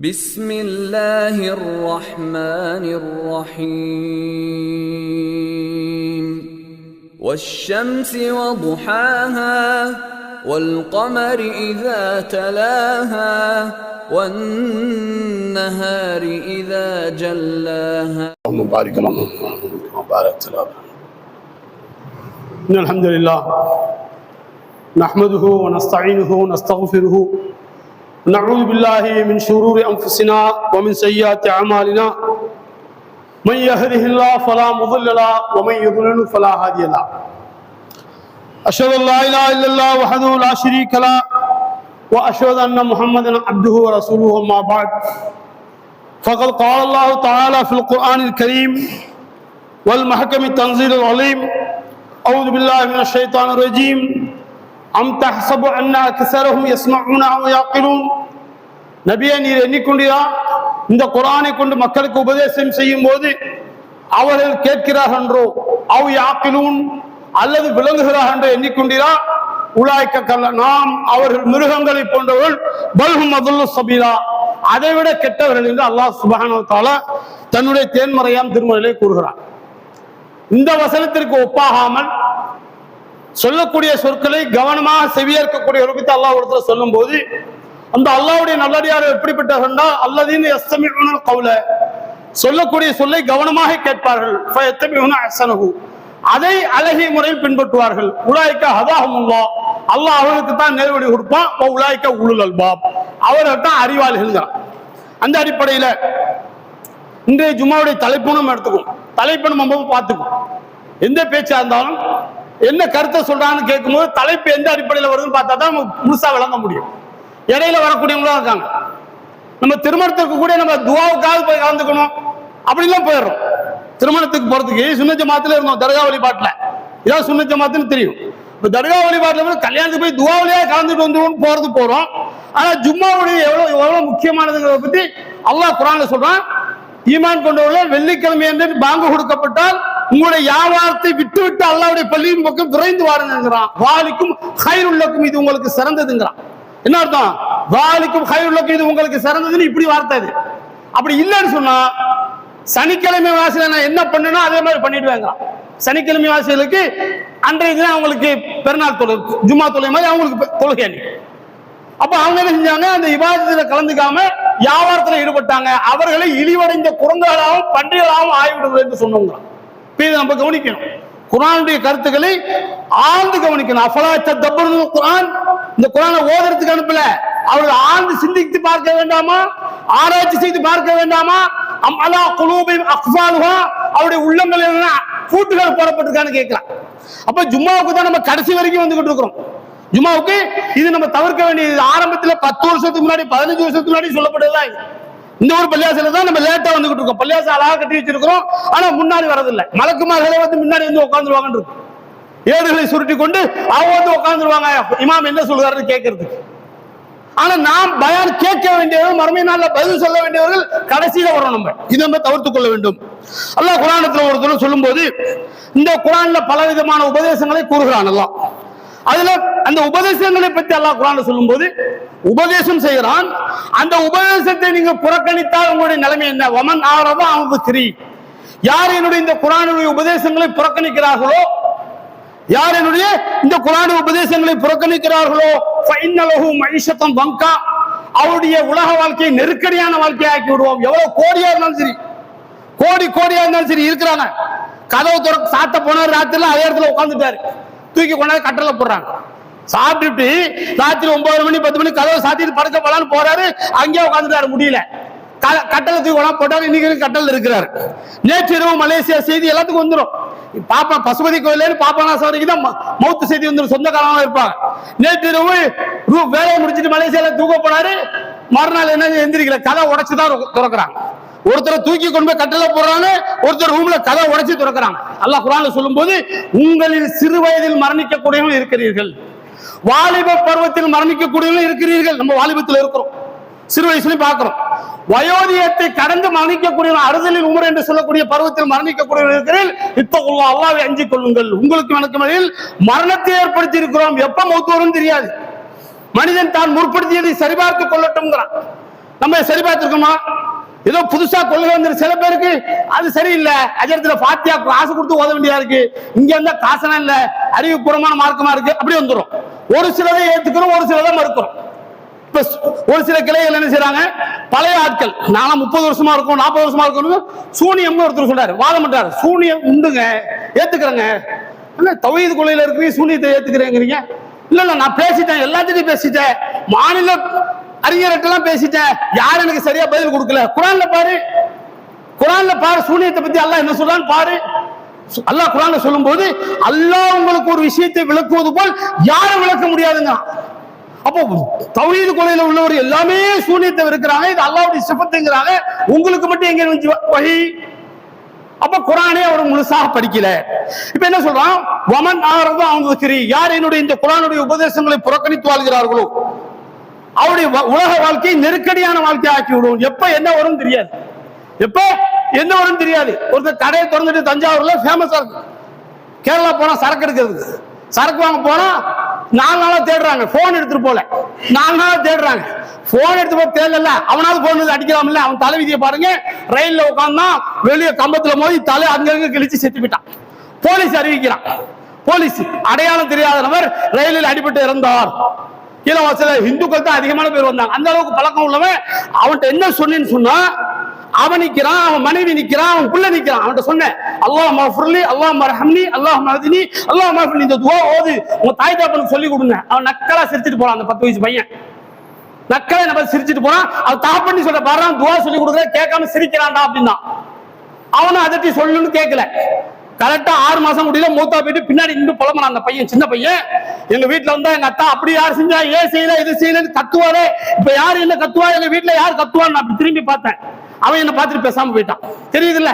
بسم الله الرحمن الرحيم والشمس وضحاها والقمر إذا تلاها والنهار إذا جلاها اللهم بارك لنا وبارك لنا. إن الحمد لله نحمده ونستعينه ونستغفره ونعوذ بالله من شرور أنفسنا ومن سيئات أعمالنا من يهده الله فلا مضل له ومن يضلل فلا هادي له. أشهد أن لا إله إلا الله وحده لا شريك له وأشهد أن محمدا عبده ورسوله. أما بعد فقد قال الله تعالى في القرآن الكريم والمحكم التنزيل العليم أعوذ بالله من الشيطان الرجيم أم تحسب أن أكثرهم يسمعون أو يعقلون. நபியே, நீர் எண்ணிக்கொண்டீரா இந்த குர்ஆனை கொண்டு மக்களுக்கு உபதேசம் செய்யும் போது அவர்கள் கேட்கிறார்கள் என்றோ அவ் யாக்கிலூன் அல்லது விளங்குகிறார்கள் என்று எண்ணிக்கொண்டீரா? உலாய்க்க கல்ல, நாம் அவர்கள் மிருகங்களை போன்றவர்கள் பல்ஹும் அதுல்லு சபீலா, அதைவிட கெட்டவர்கள் என்று அல்லாஹ் சுப்ஹானஹு வ தஆலா தன்னுடைய தேன்மறையாம் திருமறையிலே கூறுகிறார். இந்த வசனத்திற்கு ஒப்பாகாமல் சொல்லக்கூடிய சொற்களை கவனமாக செவியேற்கக்கூடிய ஒரு அல்லாஹ் ஒருத்தர் சொல்லும் போது அந்த அல்லாஹ்வுடைய நல்லடியார் எப்படிப்பட்டவர்கள்னா அல்லதீன யஸ்தமிஊன கௌல, சொல்லக்கூடிய சொல்லை கவனமாக கேட்பார்கள், ஃபயத்தபிஊன அஹ்ஸனஹு, அதை அழகிய முறையில் பின்பற்றுவார்கள். உலாய்க்க ஹதாஹுமுல்லாஹ், அல்லாஹ் அவர்களுக்கு தான் நேர்வழி கொடுப்பான். உலாய்க்க உலுல் அல்பாப், அவர்கள் தான் அறிவாளிகள். அந்த அடிப்படையில இன்றைய ஜும்மாவுடைய தலைப்பு நம்ம எடுத்துக்கும், தலைப்பு நம்ம பார்த்துக்கும். எந்த பேச்சா இருந்தாலும் என்ன கருத்தை சொல்றான்னு கேட்கும்போது தலைப்பு எந்த அடிப்படையில் வருதுன்னு பார்த்தா தான் முழுசா விளங்க முடியும். இடையில வரக்கூடியவங்களா இருக்காங்க. நம்ம திருமணத்துக்கு கூட நம்ம துவாவுக்காக போய் கலந்துக்கணும் அப்படிலாம் போயிடுறோம். திருமணத்துக்கு போறதுக்கு சுன்ன ஜமாத்துல இருந்தோம், தர்கா வழிபாட்டுல இதான் சுன்ன ஜமாத்துன்னு தெரியும். இப்ப தர்கா வழிபாட்டுல கல்யாணத்துக்கு போய் துவாவிலேயே கலந்துட்டு வந்து போறோம். ஆனா ஜும்மாவுடைய எவ்வளவு முக்கியமானதுங்கிறத பத்தி அல்லாஹ் குர்ஆன்ல சொல்றான். ஈமான் கொண்டவர்கள் வெள்ளிக்கிழமை என்று பாங்கு கொடுக்கப்பட்டால் உங்களுடைய வியாபாரத்தை விட்டு விட்டு அல்லாஹ்வுடைய பள்ளியின் பக்கம் விரைந்து வாருங்கிறான். வாலிக்கும் கைருள்ளக்கும், இது உங்களுக்கு சிறந்ததுங்கிறான். என்ன அர்த்தம்? வாலிக்கும் கைருள்ளக்கும், இது உங்களுக்கு சிறந்ததுன்னு இப்படி வார்த்தை. இது அப்படி இல்லைன்னு சொன்னா சனிக்கிழமை வாசில நான் என்ன பண்ணணும் அதே மாதிரி பண்ணிடுவாங்க. சனிக்கிழமை வாசிகளுக்கு அன்றைய தினம் அவங்களுக்கு பெருநாள் தொழுகை, ஜும்மா தொழுகை மாதிரி அவங்களுக்கு தொழுகை. அப்ப அவங்க என்ன செஞ்சாங்க? அந்த இபாதத்துல கலந்துக்காம வியாபாரத்துல ஈடுபட்டாங்க. அவர்களை இழிவடைந்த குரங்குகளாகவும் பன்றிகளாகவும் ஆய்விடுவது என்று சொன்னோங்க. இதை நம்ம கவனிக்கணும். குர்ஆனுடைய கருத்துக்களை ஆழ்ந்து கவனிக்கணும். அஃபலா ததப்பருன குர்ஆன், இந்த குர்ஆனை ஓதுறதுக்கு அனுப்பல, அவர்கள் ஆழ்ந்து சிந்தித்து பார்க்க வேண்டாமா? ஆராய்ச்சி செய்து பார்க்க வேண்டாமா? அம் அலா குலூபிஹிம் அக்ஃபாலுஹா, அவருடைய உள்ளங்களில் பூட்டுகள் போடப்பட்டிருக்கான்னு கேட்கலாம். அப்ப ஜும்மாவுக்கு தான் நம்ம கடைசி வரைக்கும் வந்துகிட்டு இருக்கிறோம். ஜும்மாவுக்கு இது நம்ம தவிர்க்க வேண்டியது. ஆரம்பத்துல 10 வருஷத்துக்கு முன்னாடி 15 வருஷத்துக்கு முன்னாடி சொல்லப்படுதா? இந்த ஒரு பள்ளியாசல தான் நம்ம லேட்டா வந்துகிட்டு இருக்கோம். பள்ளியாச அழகா கட்டி வச்சிருக்கிறோம், ஆனா முன்னாடி வரதில்லை. மலக்குமார்களே வந்து முன்னாடி வந்து உட்காந்துருவாங்கன்னு இருக்கும். ஏடுகளை சுருட்டி கொண்டு அவங்க வந்து உட்காந்துருவாங்க இமாம் என்ன சொல்றாருன்னு கேட்கறதுக்கு. ஆனா நாம் பயான் கேட்க வேண்டியவர்கள், மறுமை நாள்ல பதில் சொல்ல வேண்டியவர்கள் கடைசியில வரோம். நம்ம இதை நம்ம தவிர்த்துக் கொள்ள வேண்டும். அல்லாஹ் குர்ஆனத்துல ஒரு தடவை சொல்லும் போது இந்த குர்ஆன்ல பல விதமான உபதேசங்களை கூறுகிறான் அல்லாஹ். அதுல அந்த உபதேசங்களை பற்றி அல்லாஹ் குர்ஆன்ல சொல்லும் போது உபதேசம் செய்கிறான். அந்த உபதேசத்தை நீங்க புறக்கணித்தால் உங்களுடைய நிலைமை என்ன? வமன் ஆரவா அவங்க திரி, யார் என்னுடைய இந்த குர்ஆனுடைய உபதேசங்களை புறக்கணிக்கிறார்களோ, யார் என்னுடைய இந்த குர்ஆன் உபதேசங்களை புறக்கணிக்கிறார்களோ ஃபைன்னலஹு மஈஷத்தன் வங்கா, அவருடைய உலக வாழ்க்கையை நெருக்கடியான வாழ்க்கையை ஆக்கி விடுவோம். எவ்வளவு கோடியா இருந்தாலும் சரி, கோடியா இருந்தாலும் சரி இருக்கிறாங்க. கதவு சாத்த போனார், ராத்திரில அதே இடத்துல உட்காந்துட்டாரு, தூக்கி கொண்டாந்து கட்டளை போடுறாங்க. சாப்பிட்டு ராத்திரி 9 மணி 10 மணி கதவை சாத்திட்டு படுக்க போலான்னு போறாரு, அங்கேயே உட்காந்துட்டாரு. முடியல, கட்டளை தூக்கி கொண்டாந்து போட்டாரு. இன்னைக்கு கட்டளை இருக்கிறாரு. நேற்று இரவு மலேசியா செய்தி எல்லாத்துக்கும் வந்துடும். பாப்பா பசுபதி கோயில பாப்பாநாசம் வரைக்கும் தான் மௌத்து செய்தி வந்துடும், சொந்தக்காரமா இருப்பாங்க. நேற்று இரவு வேலையை முடிச்சுட்டு மலேசியால தூக்க போனாரு. மறுநாள் என்ன எந்திரிக்கல, கதை உடைச்சுதான் திறக்கிறாங்க. ஒருத்தர் தூக்கி கொண்டு போய் கட்டளை போடுறாங்க, ஒருத்தர் ரூம்ல கதை உடைச்சு திறக்கிறாங்க. அல்லாஹ் குர்ஆன்ல சொல்லும் போது உங்களில் சிறு வயதில் மரணிக்கக்கூடியவர்கள் இருக்கிறீர்கள், வாலிப பருவத்தில் மரணிக்கக்கூடியவர்கள் இருக்கிறீர்கள். நம்ம வாலிபத்தில் இருக்கிறோம், சிறு வயசுலயும் பார்க்கிறோம். வயோதிகத்தை கடந்து மரணிக்கக்கூடிய அறுதலில் உமர் என்று சொல்லக்கூடிய பருவத்தில் மரணிக்கக்கூடியவர்கள் இருக்கிறீர்கள். இத்தகுல்லா, அல்லாஹ்வை அஞ்சிக் கொள்ளுங்கள். உங்களுக்கு எனக்கு இடையில் மரணத்தை ஏற்படுத்தி இருக்கிறோம். எப்ப மௌத்து வரும் தெரியாது. மனிதன் தான் முற்படுத்தியதை சரிபார்த்துக் கொள்ளட்டும். நம்ம சரி பார்த்திருக்கோமா? ஏதோ புதுசா கொள்கை வந்து சில பேருக்கு அது சரியில்லை, அஜரத்துல பாத்தியா காசு கொடுத்து ஓத வேண்டியதா இருக்கு, இங்க இருந்தா காசெல்லாம் இல்ல, அறிவுபூர்வமான மார்க்கமா இருக்கு, அப்படி வந்துடும். ஒரு சிலதை ஏத்துக்கிறோம், ஒரு சிலதை மறுக்கிறோம். இப்ப ஒரு சில கிளைகள் என்ன செய்யறாங்க, பழைய ஆட்கள், நானா 30 வருஷமா இருக்கும் 40 வருஷமா இருக்கும், சூனியம்னு ஒருத்தர் சொல்றாரு, வாதம் பண்றாரு, சூனியம் உண்டுங்க ஏத்துக்கிறேங்க. தௌஹீத் கொள்கையில இருக்கிறீங்க, சூனியத்தை ஏத்துக்கிறேங்கிறீங்க. இல்ல நான் பேசிட்டேன், எல்லாத்தையும் பேசிட்டேன், மாநில அறிஞர்கிட்டலாம் பேசிட்டேன், யாரும் எனக்கு சரியா பதில் கொடுக்கல. குர்ஆன்ல பாரு, குர்ஆன்ல பாரு, சூனியத்தை பத்தி அல்லாஹ் என்ன சொல்றான்னு பாரு. அல்லாஹ் குர்ஆன்ல சொல்லும்போது அல்லாஹ் உங்களுக்கு ஒரு விஷயத்தை விளக்குவது போல் யாரும் விளக்க முடியாதுங்க. அப்போ தௌஹீத் கொள்கையில உள்ளவர் எல்லாமே சூனியத்தை இருக்கிறாங்க, இது அல்லாஹ்வுடைய சிஃபத்துங்கறாங்க, உங்களுக்கு மட்டும் எங்க வஹி? அப்ப குர்ஆனே அவர் முழுசாக படிக்கல. இப்ப என்ன சொல்றான், வமன் ஆரது அவங்க சரி, யார் என்னுடைய இந்த குர்ஆனுடைய உபதேசங்களை புறக்கணித்து வாழ்கிறார்களோ அவருடைய உலக வாழ்க்கை நெருக்கடியான வாழ்க்கையை ஆக்கி விடுவோம். எப்ப என்ன வரும் தெரியாது, எப்ப என்ன வரும் தெரியாது. ஒருத்தர் கடையை திறந்துட்டு தஞ்சாவூர்ல ஃபேமஸா இருக்கு, கேரளா போனா சரக்கு எடுக்கிறது, சரக்கு வாங்க போனா 4 நாளா தேடுறாங்க, போன் எடுத்துட்டு போல 4 நாளா தேடுறாங்க, போன் எடுத்து போய் தேடல, அவனாவது போன் அடிக்கலாம் இல்ல. அவன் தலைவிதியை பாருங்க, ரயில்ல உட்கார்ந்தா வெளியே கம்பத்துல மோதி தலை அங்கங்க கிழிச்சு செத்து போயிட்டான். போலீஸ் அறிவிக்கிறான், போலீஸ் அடையாளம் தெரியாத நபர் ரயிலில் அடிபட்டு இறந்தார். இலவச இந்துக்கள் தான் அதிகமான பேர் வந்தாங்க, அந்த அளவுக்கு பழக்கம் உள்ளவன். அவன்கிட்ட என்ன சொன்னேன்னு சொன்னா, அவன் நிக்கிறான், அவன் மனைவி நிக்கிறான், அவன் புள்ள நிக்கிறான். அவன்கிட்ட சொன்னேன், அல்லாஹ் மஃபுர்லி அல்லாஹ் மர்ஹம்னி அல்லாஹ் மஹ்தினி அல்லாஹ் மஃபுர்லி, இந்த துஆ ஓது உங்க தாய் தகப்பனுக்கு சொல்லி கொடுங்க. அவன் நக்கலா சிரிச்சிட்டு போறான், அந்த 10 வயசு பையன் நக்கலை நம்ம சிரிச்சிட்டு போறான். அவன் தாப்பண்ணி சொல்ல பாடுறான், துஆ சொல்லி கொடுக்குற கேட்காம சிரிக்கிறான்டா அப்படின்னா. அவனும் அதட்டி சொல்லணும்னு கேட்கல. கரெக்டா 6 மாசம் முடியல, மூத்தா போயிட்டு பின்னாடி நின்று புலம்புறான் அந்த பையன், சின்ன பையன். எங்க வீட்டுல வந்தா எங்க அத்தா அப்படி யார் செஞ்சா, ஏன் செய்யல இது செய்யலன்னு கத்துவாரே, இப்ப யாரு என்ன கத்துவா, எங்க வீட்டுல யார் கத்துவான்னு அப்படி திரும்பி பார்த்தேன். அவன் என்ன பார்த்துட்டு பேசாம போயிட்டான். தெரியுதுல்ல,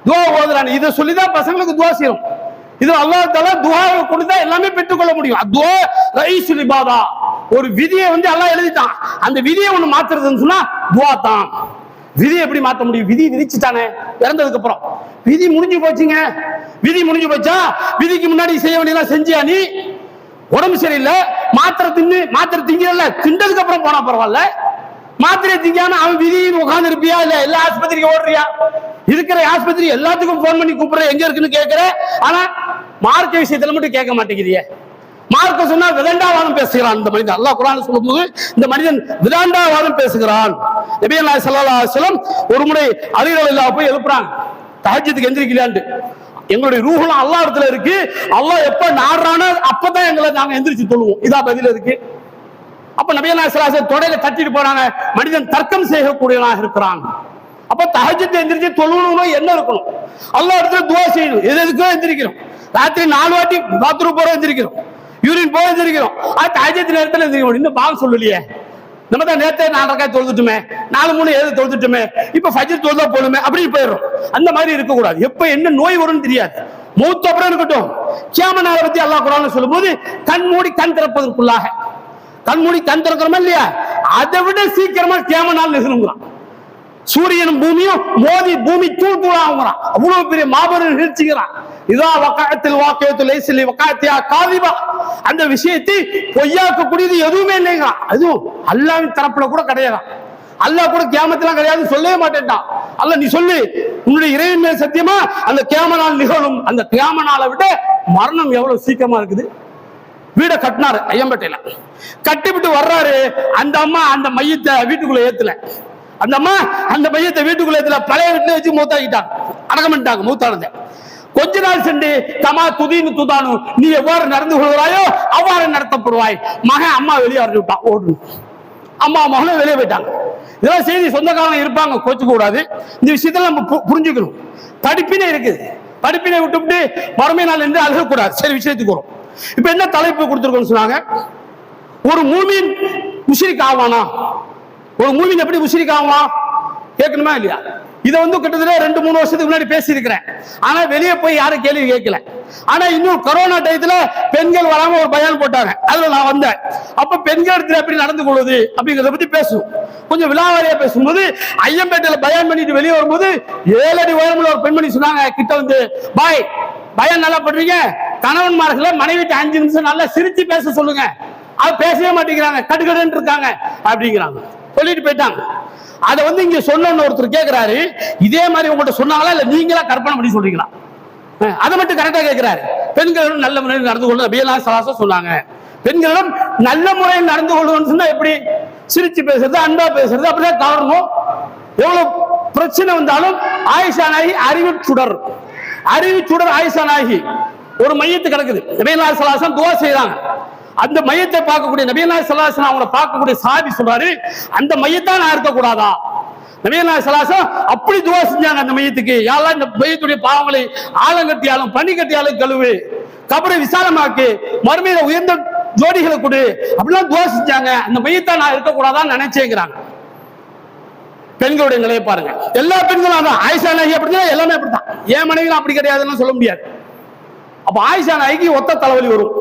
துஆ ஓதுறான். இதை சொல்லிதான் பசங்களுக்கு துஆ செய்யும். இது அல்லாஹ் தஆலா துஆவை கொடுத்தா எல்லாமே பெற்றுக்கொள்ள முடியும். துஆ ரயீசுல் இபாதா, ஒரு விதியை வந்து அல்லாஹ் எழுதிட்டான், அந்த விதியை ஒண்ணு மாத்துறதுன்னு சொன்னா துஆ தான். விதி எப்படி மாத்த முடியும்? விதி விதிச்சுட்டானே இறந்ததுக்கு அப்புறம், விதி முடிஞ்சு போச்சுங்க. விதி முடிஞ்சு போச்சா, விதிக்கு முன்னாடி செய்ய வேண்டியதெல்லாம் செஞ்சியா? நீ உடம்பு சரியில்லை, மாத்திரை திங்கல, திண்டதுக்கு அப்புறம் போனா பரவாயில்ல, மாத்திரை திங்காம அவன் விதி உட்கார்ந்து இருப்பியா? இல்ல எல்லா ஆஸ்பத்திரிக்கு ஓடுறியா? இருக்கிற ஆஸ்பத்திரி எல்லாத்துக்கும் போன் பண்ணி கூப்பிடுற, எங்க இருக்குன்னு கேட்கிற. ஆனா மார்க்க விஷயத்துல மட்டும் கேட்க மாட்டேங்கிறிய. மார்க்க சொன்னா விதண்டாவாதம் பேசுகிறான் இந்த மனிதன். அல்லாஹ் குர்ஆன்ல சொல்லும்போது இந்த மனிதன் விதண்டாவாதம் பேசுகிறான். நபியல்லாஹி ஸல்லல்லாஹு அலைஹி வஸல்லம் ஒரு முறை அலி ரலியல்லாஹு போய் எழுப்புறாங்க, தஹஜ்ஜுதுக்கு எந்திரிக்கலையாண்டு. எங்களுடைய ரூஹ்லாம் அல்லாஹ் இடத்துல இருக்கு, அல்லாஹ் எப்ப நாடுறானோ அப்பதான் எங்களை நாங்க எந்திரிச்சு தொழுவோம். இதா பதில் இருக்கு. அப்ப நபியல்லாஹி ஸல்லல்லாஹு அலைஹி வஸல்லம் தொடையில தட்டிட்டு போறாங்க, மனிதன் தர்க்கம் செய்யக்கூடியவனாக இருக்கிறான். அப்ப தஹஜ்ஜுத் எந்திரிச்சு தொழுவணும்னா என்ன இருக்கணும்? அல்லாஹ் இடத்துல துஆ செய்யணும். எதுக்கோ எந்திரிக்கிறோம், ராத்திரி 4 வாட்டி பாத்ரூம் போற எந்திரிக்கிறோம், யூரின் போக எந்திரிக்கிறோம், தஹஜ்ஜுத் நேரத்துல எந்திரிக்கணும். இன்னும் பாவம் சொல்லலையே, நம்ம தான் நேரத்தை 4 ரக்காத் தொழுதுட்டுமே, 4 3 7 தொழுதுட்டுமே, இப்ப ஃபஜ்ர் தொழுதா போடுமே அப்படி போயிடும். அந்த மாதிரி இருக்க கூடாது. எப்ப என்ன நோய் வரும்னு தெரியாது, மௌத் அப்புறம் இருக்கட்டும். கியாமத் நாளை பத்தி அல்லாஹ் குர்ஆன்ல சொல்லும்போது கண் மூடி கண் திறப்பதற்குள்ளாக, கண் மூடி கண் திறக்கிறோமா இல்லையா, அதை விட சீக்கிரமா கியாமத் நாள் நிகழுங்கிறான். சூரியனும் பூமியும் மோதி பூமி தூள் தூளாகுறான், அவ்வளவு பெரிய மாபெரும் நிகழ்ச்சிக்கிறான். இதா வகாத்தில் வாக்கியத்து லைஸில் வகாத்தியா காதிபா, அந்த விஷயத்தை பொய்யாக்கக்கூடியது எதுவுமே இல்லைங்க. அதுவும் அல்லாஹ்வின் தரப்புல கூட கிடையாது. அல்லாஹ் கூட கியாமத்லாம் கிடையாது சொல்லவே மாட்டேன்டான். அல்லாஹ் நீ சொல்லு, உன்னுடைய இறைவன் மேல் சத்தியமா அந்த கியாமத் நாள் நிகழும். அந்த கியாமத் நாளை விட மரணம் எவ்வளவு சீக்கிரமா இருக்குது. வீட கட்டினாரு ஐயம்பேட்டையில, கட்டிவிட்டு வர்றாரு, அந்த அம்மா அந்த மையத்தை வீட்டுக்குள்ள ஏத்துல, அந்த அம்மா அந்த மையத்தை வீட்டுக்குள்ள ஏத்துல பழைய வீட்டுல வச்சு மூத்தாக்கிட்டாங்க, அடக்கம் பண்ணிட்டாங்க. மூத்தானத கொஞ்ச நாள் சென்று தமா துதின்னு துதானு, நீ எவ்வாறு நடந்து கொள்கிறாயோ அவ்வாறு நடத்தப்படுவாய். மகன் அம்மா வெளியே அறிஞ்சு விட்டான், ஓடு. அம்மா மகனும் வெளியே போயிட்டாங்க. இதெல்லாம் செய்தி சொந்தக்காரங்க இருப்பாங்க, கோச்சுக்க கூடாது. இந்த விஷயத்துல நம்ம புரிஞ்சுக்கணும். படிப்பினை இருக்குது, படிப்பினை விட்டுவிட்டு மறுமை நாள் என்று அழுகக்கூடாது. சரி, விஷயத்துக்கு வரும். இப்ப என்ன தலைப்பு கொடுத்துருக்கோம்னு சொன்னாங்க, ஒரு மூமின் முஷ்ரிக் ஆவானா? ஒரு மூமின் எப்படி முஷ்ரிக் ஆவான் கேட்கணுமா இல்லையா? இதை வந்து கிட்டத்தட்ட 2-3 வருஷத்துக்கு முன்னாடி பேசி இருக்கிறேன். ஆனா வெளியே போய் யாரும் கேள்வி கேட்கல. ஆனா இன்னும் கொரோனா டயத்துல பெண்கள் வராம ஒரு பயான் போட்டாங்க, அதுல நான் வந்தேன். அப்ப பெண்கள் இடத்துல எப்படி நடந்து கொள்வது அப்படிங்கறத பத்தி பேசுவோம். கொஞ்சம் விலாவாரியா பேசும்போது ஐயம்பேட்டையில பயான் பண்ணிட்டு வெளியே வரும்போது 7 அடி உயரமுள்ள ஒரு பெண்மணி சொன்னாங்க கிட்ட வந்து, பாய் பயான் நல்லா பண்றீங்க, கணவன்மார்களை மனைவிட்டு 5 நிமிஷம் நல்லா சிரிச்சு பேச சொல்லுங்க. அது பேசவே மாட்டேங்கிறாங்க, கடுகடுன்னு இருக்காங்க அப்படிங்கிறாங்க. சொல்லிட்டு போயிட்டாங்க. அதை இங்க சொன்ன ஒருத்தர் கேட்கிறாரு, இதே மாதிரி உங்கள்கிட்ட சொன்னாங்களா இல்ல நீங்களா கற்பனை பண்ணி சொல்றீங்களா? அதை மட்டும் கரெக்டா கேட்கிறாரு. பெண்களிடம் நல்ல முறையில் நடந்து கொள்ளும் நபியெல்லாம் ஸல்லல்லாஹு சொன்னாங்க. பெண்களிடம் நல்ல முறையில் நடந்து கொள்ளுன்னு சொன்னா எப்படி? சிரிச்சு பேசுறது, அன்பா பேசுறது, அப்படிதான் காரணம். எவ்வளவு பிரச்சனை வந்தாலும் ஆயிஷா நாயகி அறிவு சுடர் ஆயிஷா நாயகி ஒரு மையத்து கிடக்குது. நபியெல்லாம் ஸல்லல்லாஹு துஆ செய்றாங்க. அந்த மையத்தை பார்க்கக்கூடிய நபியெல்லாம் ஸல்லல்லாஹு அவங்கள பார்க்கக்கூடிய சஹாபி சொல்றாரு, அந்த மையத்தா நான் இருக்கக்கூடாதா? நபியெல்லாம் ஸல்லல்லாஹு அப்படி துஆ செஞ்சாங்க அந்த மையத்துக்கு, யா அல்லாஹ் இந்த மையத்துடைய பாவங்களை ஆழங்கட்டியாலும் பனி கட்டியாலும் கழுவு, கபரை விசாலமாக்கு, மறுமையில உயர்ந்த ஜோடிகளை கொடு, அப்படிலாம் துஆ செஞ்சாங்க. அந்த மையத்தா நான் இருக்கக்கூடாதான்னு நினைச்சேங்கிறாங்க. பெண்களுடைய நிலையை பாருங்க. எல்லா பெண்களும் தான். ஆயிஷா நாயகி அப்படிதான், எல்லாமே அப்படித்தான். என் மனைவி அப்படி கிடையாதுன்னு சொல்ல முடியாது. அப்ப ஆயிஷா நாயகி ஒத்த தலைவலி வரும்,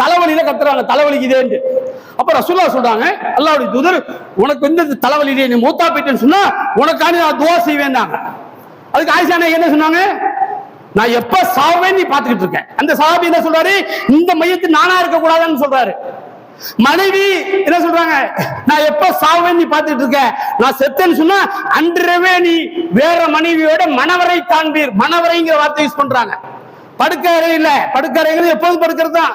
தலைவலியில கத்துறாங்க, தலைவலிக்கு இதேன்னு. அப்ப ரசூலுல்லாஹ் சொல்றாங்க, அல்லாஹ்வுடைய தூதர் உனக்கு இந்த தலைவலியிலே நீ மூத்தா போயிட்டேன்னு சொன்னா உனக்காண்டி நான் துஆ செய்வேன்னாங்க. அதுக்கு ஆயிஷா நாயகி என்ன சொன்னாங்க? நான் எப்ப சாவேன் நீ பாத்துக்கிட்டு இருக்கேன். அந்த சஹாபி என்ன சொல்றாரு? இந்த மையத்து நானா இருக்க கூடாதுன்னு சொல்றாரு. மனைவி என்ன சொல்றாங்க? நான் எப்ப சாவேன் நீ பாத்துக்கிட்டு இருக்க, நான் செத்தேன்னு சொன்னா அன்றவே நீ வேற மனைவியோட மணவரை காண்பீர். மணவரைங்கிற வார்த்தை யூஸ் பண்றாங்க. படுக்கறை இல்ல, படுக்கறைங்கிறது எப்போது படுக்கிறது தான்.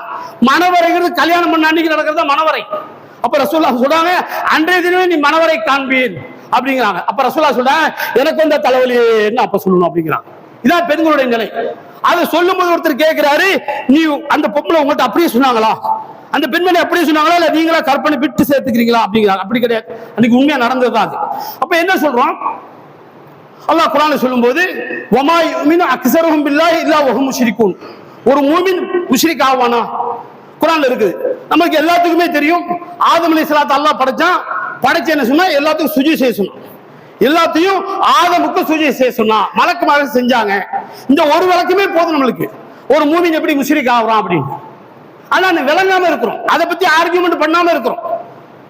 மணவரைங்கிறது கல்யாணம் பண்ண அன்னைக்கு நடக்கிறது மணவரை. அப்ப ரசூலுல்லாஹ் சொல்றாங்க, அன்றைய தினமே நீ மணவரை காண்பீர் அப்படிங்கிறாங்க. அப்ப ரசூலுல்லாஹ் சொல்றாங்க, எனக்கு இந்த தலைவலி என்ன அப்ப சொல்லணும் அப்படிங்கிறாங்க. இதான் பெண்களுடைய நிலை. அதை சொல்லும் போது ஒருத்தர் கேட்கிறாரு, நீ அந்த பொம்பளை உங்கள்கிட்ட அப்படியே சொன்னாங்களா, அந்த பெண்மணி அப்படியே சொன்னாங்களா இல்ல நீங்களா கற்பனை விட்டு சேர்த்துக்கிறீங்களா அப்படிங்கிறாங்க. அப்படி கிடையாது, அன்னைக்கு உண்மையா நடந்ததுதான் அது. அப்ப என்ன சொல்றோம்? அல்லாஹ் குர்ஆன்ல சொல்லும்போது வமா யுமினு அக்ஸருஹும் பில்லாஹி இல்லா வஹும் முஷ்ரிகூன், ஒரு மூமின் முஷ்ரிக் ஆவானா? குர்ஆன்ல இருக்குது. நமக்கு எல்லாத்துக்குமே தெரியும், ஆதம் அலைஹிஸ்ஸலாத்தை அல்லாஹ் படைச்சு என்ன சொன்னா எல்லாத்துக்கும் சுஜூத் செய்ய சொன்னான். எல்லாத்தையும் ஆதமுக்கு சுஜூத் செய்ய சொன்னான். மலக்குமார்கள் செஞ்சாங்க. இந்த ஒரு வழக்குமே போதும் நம்மளுக்கு, ஒரு மூமின் எப்படி முஷ்ரிக் ஆகுறான் அப்படின்னு. ஆனா விளங்காம இருக்கிறோம், அதை பத்தி ஆர்கியூமெண்ட் பண்ணாம இருக்கிறோம்.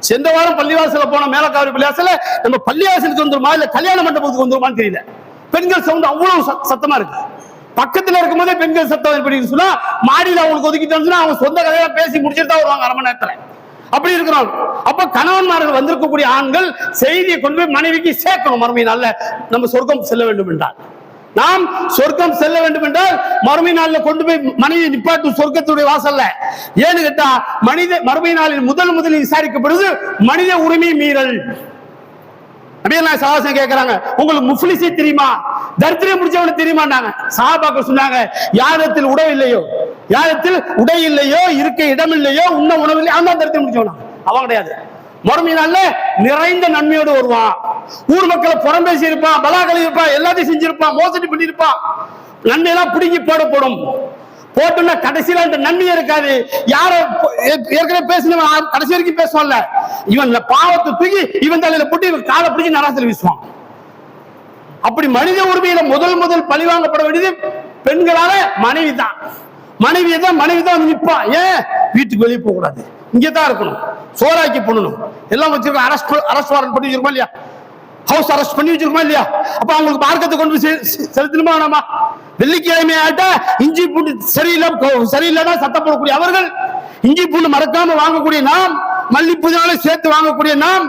சென்ற வாரம் பள்ளிவாசல போன மேலக்காவிரி பள்ளிவாசல நம்ம பள்ளிவாசலுக்கு வந்துருமா இல்ல கல்யாண மண்டபத்துக்கு வந்துருமான்னு தெரியல. பெண்கள் சவுண்ட் அவ்வளவு சத்தமா இருக்கு. பக்கத்துல இருக்கும் போதே பெண்கள் சத்தம் எப்படி சொன்னா மாடியில அவங்களுக்கு ஒதுக்கிட்டு அவங்க சொந்த கதையா பேசி முடிச்சுட்டு தான் வருவாங்க அரை மணி நேரத்துல. அப்படி இருக்கிறோம். அப்ப கணவன்மார்கள் வந்திருக்கக்கூடிய ஆண்கள் செய்தியை கொண்டு போய் மனைவிக்கு சேர்க்கணும். மறுமை நாள்ல நம்ம சொர்க்கம் செல்ல வேண்டும் என்றால், நாம் சொர்க்கம் செல்ல வேண்டும் என்றால் மறுமை நாள்ல கொண்டு போய் மனைவி நிப்பாட்டு சொர்க்கத்துடைய வாசல்ல. ஏன்னு கேட்டா மறுமை நாளில் முதலில் விசாரிக்கப்படுது மனித உரிமை மீறல். நபியெல்லாம் ஸல்லல்லாஹு கேட்கறாங்க, உங்களுக்கு முஃப்லிஸி தெரியுமா, தரித்திரம் முடிச்சவனு தெரியுமான்னாங்க. சஹாபாக்கள் சொன்னாங்க, யாரிடத்தில் உடை இல்லையோ இருக்க இடம் இல்லையோ உண்ண உணவு இல்லையோ அவன் தான் தரித்திரம் முடிச்சவனா. அவன் கிடையாது. மறுமை நாள்ல நிறைந்த நன்மையோடு வருவான். ஊர் மக்களை புறம் பேசி இருப்பான், பலாக்களி இருப்பான், எல்லாத்தையும் செஞ்சிருப்பான், மோசடி பண்ணிருப்பான். நன்மையெல்லாம் பிடிங்கி போடப்படும். போட்டுன்னா கடைசியில அந்த நன்மை இருக்காது. யார ஏற்கனவே பேசினவன் கடைசி வரைக்கும் பேசுவான்ல, இவன் பாவத்தை தூக்கி இவன் தலையில போட்டு இவன் காலை பிடிச்சி நராசில வீசுவான். அப்படி மனித உரிமையில முதல் பழிவாங்கப்பட வேண்டியது பெண்களால மனைவி தான். மனைவி தான் நிற்பான். ஏன் வீட்டுக்கு வெளியே போக கூடாது, இங்கதான் இருக்கணும், சோறாக்கி பண்ணணும், எல்லாம் வச்சிருக்கோம். அரஸ்ட் வாரண்ட் பண்ணி வச்சிருக்கோம் இல்லையா, ஹவுஸ் அரெஸ்ட் பண்ணி வச்சிருக்கோம் இல்லையா. அப்ப அவங்களுக்கு மார்க்கத்தை கொண்டு போய் செலுத்தணுமா வேணாமா? வெள்ளிக்கிழமை ஆட்டா இஞ்சி பூண்டு சரியில்லைன்னா சத்தம் போடக்கூடிய அவர்கள், இஞ்சி பூண்டு மறக்காம வாங்கக்கூடிய நாம், மல்லிப்பூஜால சேர்த்து வாங்கக்கூடிய நாம்,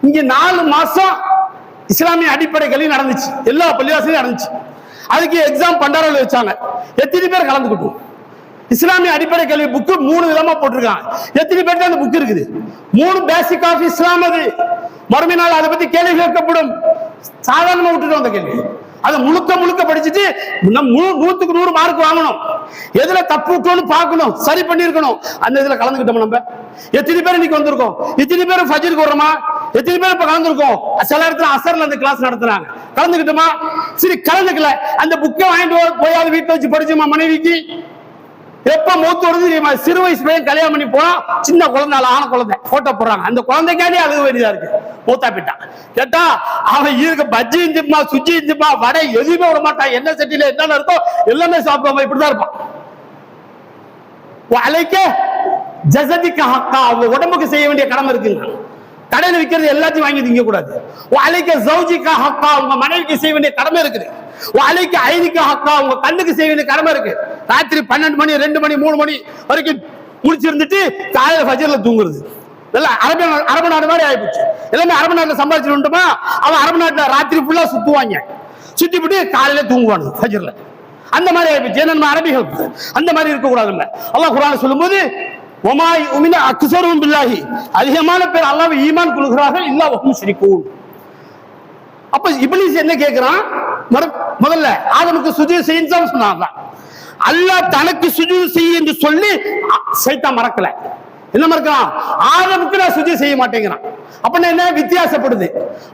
இங்க 4 மாசம் இஸ்லாமிய அடிப்படை கல்வி நடந்துச்சு, எல்லா பள்ளிவாசலையும் நடந்துச்சு. அதுக்கு எக்ஸாம் பண்டாரில் வச்சாங்க. எத்தனை பேர் கலந்துக்கிட்டோம்? இஸ்லாமிய அடிப்படை கல்வி புக்கு 3 விதமா போட்டிருக்காங்க. எத்தனை பேருக்கு அந்த புக் இருக்குது? 3 பேசிக் ஆஃப் இஸ்லாம். அது மறுமை நாள் அதை பத்தி கேள்வி கேட்கப்படும். சாதாரணமா விட்டுட்டோம் அந்த கேள்வி. அதை முழுக்க படிச்சுட்டு 100க்கு 100 மார்க் வாங்கணும். எதுல தப்பு விட்டோன்னு பார்க்கணும், சரி பண்ணிருக்கணும். அந்த இதுல கலந்துக்கிட்டோம். நம்ம எத்தனை பேர் இன்னைக்கு வந்திருக்கோம்? எத்தனை பேர் ஃபஜ்ருக்கு வர்றோமா? எத்தனை பேர் இப்ப கலந்துருக்கோம்? சில இடத்துல அசர்ல அந்த கிளாஸ் நடத்துறாங்க, கலந்துக்கிட்டோமா? சரி கலந்துக்கல, அந்த புக்கை வாங்கிட்டு போயாவது வீட்டுல வச்சு படிச்சுமா? மனைவிக்கு எப்ப மூத்து வருது தெரியுமா? சிறு வயசு பையன் கல்யாணம் பண்ணி போனா சின்ன குழந்தை, ஆன குழந்தை போட்டோ போடுறாங்க. அந்த குழந்தைக்காண்டி அழுக வேண்டியதா இருக்கு. மூத்தா போயிட்டான் கேட்டா அவன் இருக்க பஜ்ஜி இஞ்சுமா, சுஜி இஞ்சுமா, வடை எதுவுமே விட மாட்டான். என்ன சட்டியில என்னென்ன இருக்கோ எல்லாமே சாப்பிடுவாங்க. இப்படிதான் இருப்பான். அழைக்க ஜசதிக்கு ஹக்கா, அவங்க உடம்புக்கு செய்ய வேண்டிய கடமை இருக்குங்க. கடையில் விற்கிறது எல்லாத்தையும் வாங்கி திங்க கூடாது. அழைக்க ஜௌஜிக்கா ஹக்கா, உங்க மனைவிக்கு செய்ய வேண்டிய கடமை இருக்குது. அழைக்க ஐதிக்கா ஹக்கா, உங்க கண்ணுக்கு செய்ய வேண்டிய கடமை இருக்கு. ராத்திரி 12 மணி 2 மணி 3 மணி வரைக்கும் குளிச்சிருந்துட்டு காலையில ஃபஜ்ர்ல தூங்குறது. அரபு நாடு மாதிரி ஆயிப்போச்சு. எல்லாமே அரபு நாட்டில் சம்பாதிச்சுட்டுமா, அவன் அரபு நாட்டில் ராத்திரி ஃபுல்லா சுத்துவாங்க, சுத்திவிட்டு காலையில தூங்குவானு ஃபஜ்ர்ல. அந்த மாதிரி ஆயிப்போச்சு. ஏன்னா நம்ம அரபிகள் அந்த மாதிரி இருக்கக்கூடாதுல்ல. அல்லாஹ் குர்ஆன்ல சொல்லும்போது ஒமாய் உமின அக்ஸரும் பில்லாஹி, அதிகமான பேர் அல்லாஹ்வை ஈமான் கொள்கிறார்கள், இல்லா வஹும் முஷ்ரிகூன். அப்ப இப்லீஸ் என்ன கேட்கிறான்? முதல்ல ஆதமுக்கு சுஜூத் செய்யுன்னு சொன்னாங்க. அல்லாஹ் தனக்கு சுஜூத் செய்ய என்று சொல்லி சைத்தான் மறக்கல. என்ன மறக்கிறான்? ஆதமுக்கு நான் சுஜூத் செய்ய மாட்டேங்கிறான். அப்ப என்ன வித்தியாசப்படுது?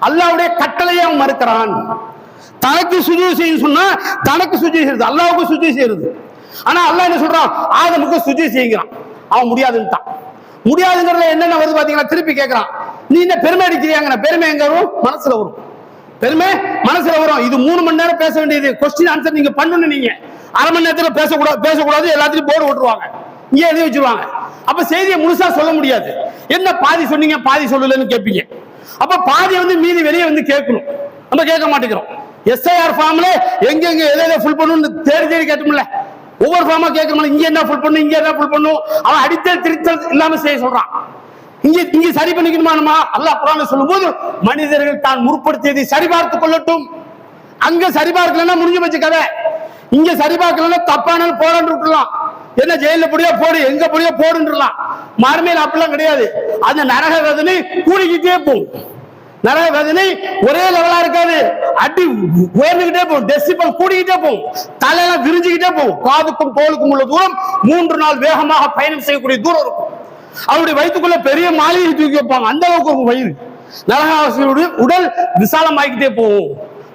அல்லாஹ்வுடைய கட்டளையை அவன் மறுக்கிறான். தனக்கு சுஜூத் செய்ய சொன்னா தனக்கு சுஜூத் செய்யுது, அல்லாஹ்வுக்கு சுஜூத் செய்யுது. ஆனா அல்லாஹ் என்ன சொல்றான்? ஆதமுக்கு சுஜூத் செய்கிறான். அவன் முடியாதுன்னுட்டான். முடியாதுங்கிறதுல என்னென்ன வருது பாத்தீங்கன்னா, திருப்பி கேட்கிறான், நீ என்ன பெருமை அடிக்கிறியாங்க? பெருமை எங்க வரும்? மனசுல வரும். பெருமை மனசுல வரும். இது 3 மணி நேரம் பேச வேண்டியது, கொஸ்டின் ஆன்சர் நீங்க பண்ணணும். நீங்க அரை மணி நேரத்துல பேசக்கூடாது, எல்லாத்தையும் போர்டு விட்டுருவாங்க, இங்கே எழுதி வச்சிருவாங்க. அப்ப செய்தியை முழுசா சொல்ல முடியாது. என்ன பாதி சொன்னீங்க பாதி சொல்லலன்னு கேட்பீங்க. அப்ப பாதி மீதி வெளியே கேட்கணும். நம்ம கேட்க மாட்டேங்கிறோம். எஸ்ஐஆர் ஃபார்ம்ல எங்க எதை ஃபுல் பண்ணணும்னு தேடி கேட்டோம்ல, ஒவ்வொரு ஃபார்மா கேட்கணும். இங்க என்ன ஃபுல் பண்ணும், இங்க என்ன ஃபுல் பண்ணும், அவன் அடித்தல் திருத்தல் இல்லாம செய்ய சொல்றான். இங்க சரி பண்ணிக்கணுமா? அல்லாஹ் குர்ஆன்ல சொல்லும்போது மனிதர்கள் தான் முற்படுத்தியதை சரிபார்த்துக் கொள்ளட்டும். அங்க சரிபார்க்கலன்னா முடிஞ்சு போச்சு கதை. இங்க சரிபார்க்கலன்னா தப்பானாலும் போராண்டு விட்டுலாம். என்ன ஜெயில போடியா போடு, எங்க போடியா போடுன்றலாம். மறுமையில் அப்படிலாம் கிடையாது. அந்த நரக வேதனை கூடிக்கிட்டே போகும். நரக வேதனை ஒரே லெவலா இருக்காது, அடி உயர்ந்துகிட்டே போகும், டெசிபல் கூடிக்கிட்டே போகும், தலையெல்லாம் விரிஞ்சுக்கிட்டே போகும். காதுக்கும் தோலுக்கும் உள்ள தூரம் 3 நாள் வேகமாக பயணம் செய்யக்கூடிய தூரம் இருக்கும். அவருடைய வயிற்றுக்குள்ள பெரிய மாளிகை தூக்கி வைப்பாங்க, அந்த அளவுக்கு ஒரு வயிறு. நரகவாசியுடைய உடல் விசாலமாகிக்கிட்டே போகும்.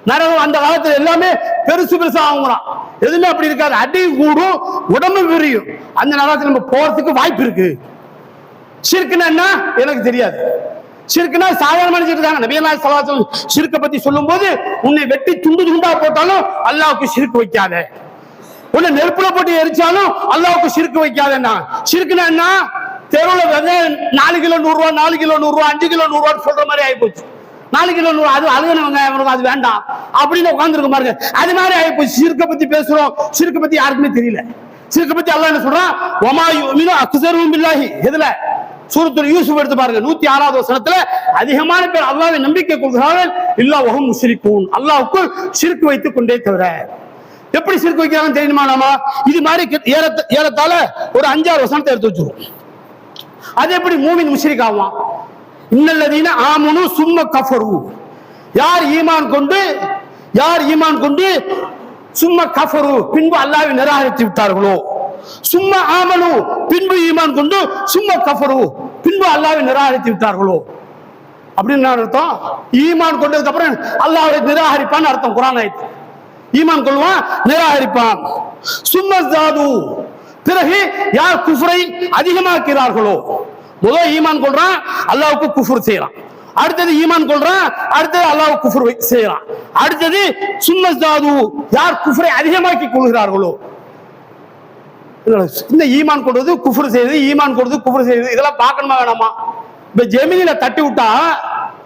நரகம் அந்த காலத்துல எல்லாமே பெருசா ஆகுறான். எதுவுமே அப்படி இருக்காது, அடி கூடும், உடம்பு விரியும். அந்த நரகத்துல நம்ம போறதுக்கு வாய்ப்பு இருக்கு. ஷிர்க்னா என்ன எனக்கு தெரியாது. ஷிர்க்னா சாதாரண இருக்காங்க. நபிகள் நாயகம் ஸல்லல்லாஹு அலைஹி வஸல்லம் ஷிர்க்கை பத்தி சொல்லும்போது, உன்னை வெட்டி துண்டு துண்டா போட்டாலும் அல்லாஹ்வுக்கு ஷிர்க் வைக்காத, உன்னை நெருப்புல போட்டு எரிச்சாலும் அல்லாஹ்வுக்கு ஷிர்க் வைக்காதன்னா. ஷிர்க்னா என்ன? தெருவில் 4 கிலோ 100 ரூபா, 4 கிலோ 100 ரூபா, 5 கிலோ 100 ரூபா சொல்ற மாதிரி ஆயிப்போச்சு. 4 கிலோ 100 அது அழுகனவங்க, அவனுக்கு அது வேண்டாம் அப்படின்னு உட்கார்ந்துருக்க பாருங்க. அது மாதிரி ஆயிப்போச்சு. ஷிர்க்கை பத்தி பேசுறோம், ஷிர்க்கை பத்தி யாருக்குமே தெரியல. ஷிர்க்கை பத்தி அல்லாஹ் என்ன சொல்றான்? வமா யுமினு அக்ஸருஹும் பில்லாஹி. எதுல? சூரத்துல் யூசுப் எடுத்து பாருங்க, 106வது வசனத்துல அதிகமான பேர் அல்லாஹ்வை நம்பிக்கை கொள்கிறார்கள், இல்லா வஹும் முஷ்ரிகூன், அல்லாஹ்வுக்கு ஷிர்க் வைத்துக் கொண்டே தவிர. எப்படி ஷிர்க் வைக்கிறாங்கன்னு தெரியுமா? நாம இது மாதிரி ஏறத்தாழ ஒரு 5-6 வசனத்தை எடுத்து வச்சிருவோம். அது எப்படி மூமின் முஷ்ரிக் ஆவான்? இன்னல்லதீன ஆமனு சும்ம கஃபரு. யார் ஈமான் கொண்டு சும்ம கஃபரு பின்பு அல்லாஹ்வை நிராகரித்து விட்டார்களோ, சும்மா ஆமனு பின்பு ஈமான் கொண்டு சும்மா கஃபரு பின்பு அல்லாஹ்வை நிராகரித்து விட்டார்களோ அப்படின்னு அர்த்தம். ஈமான் கொண்டதுக்கு அப்புறம் அல்லாஹ்வை நிராகரிப்பான்னு அர்த்தம். குர்ஆன் ஆயத்து. ஈமான் கொள்வான், நிராகரிப்பான். சும்மா ஜாது, பிறகு யார் குஃப்ரை அதிகமாக்கிறார்களோ, முதல் ஈமான் கொள்றான், அல்லாஹ்வுக்கு குஃப்ர் செய்யறான். அடுத்தது ஈமான் கொள்றான், அடுத்தது அல்லாஹ்வுக்கு குஃப்ர் செய்யறான். அடுத்தது சும்மா ஜாது, யார் குஃப்ரை அதிகமாக்கி கொள்கிறார்களோ. இந்த ஈமான் கொள்வது குஃப்ர் செய்யுது, ஈமான் கொள்வது குஃப்ர் செய்யுது, இதெல்லாம் பார்க்கணுமா வேணாமா? இப்ப ஜெமினில தட்டி விட்டா,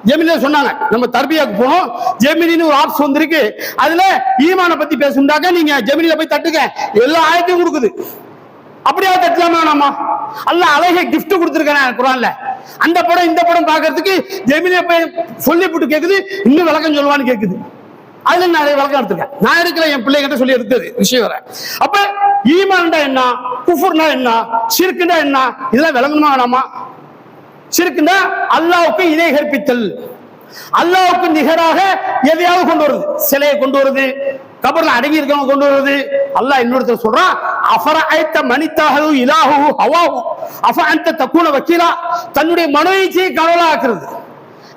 ஜெமினில சொன்னாங்க நம்ம தர்பியாக்கு போனோம், ஜெமினின்னு ஒரு ஆப்ஸ் வந்திருக்கு, அதுல ஈமான பத்தி பேசுண்டாக்க நீங்க ஜெமினில போய் தட்டுங்க, எல்லா ஆயத்தையும் கொடுக்குது. அப்படியா தட்டலாமா வேணாமா? அல்லாஹ் அழகை கிஃப்ட் கொடுத்துருக்கேன் குர்ஆன்ல. அந்த படம் இந்த படம் பார்க்கறதுக்கு ஜெமினில போய் சொல்லிவிட்டு கேக்குது, இன்னும் விளக்கம் சொல்லுவான்னு கேக்குது. அதுல நிறைய விளக்கம் எடுத்துருக்கேன். நான் இருக்கிற என் பிள்ளைகிட்ட சொல்லி எடுத்தது விஷயம் வர. அப்ப ஈமான்டா என்ன, குஃப்ர்னா என்ன, ஷிர்க்னா என்ன, இதெல்லாம் விளங்கணுமா வேணாமா? ஷிர்க்னா அல்லாஹ்வுக்கு இணை கற்பித்தல், அல்லாஹ்வுக்கு நிகராக எதையாவது கொண்டு வருது, சிலையை கொண்டு வருது, கபர்ல அடங்கி இருக்கவங்க கொண்டு வருது. அல்லாஹ் இன்னொருத்தர் சொல்றான், அஃபரஐத மனித்தஹு இலாஹு ஹவாஹு அஃபஅன்த தகுன வக்கீலா, தன்னுடைய மனோயிச்சையை கடவுளாக்குறது.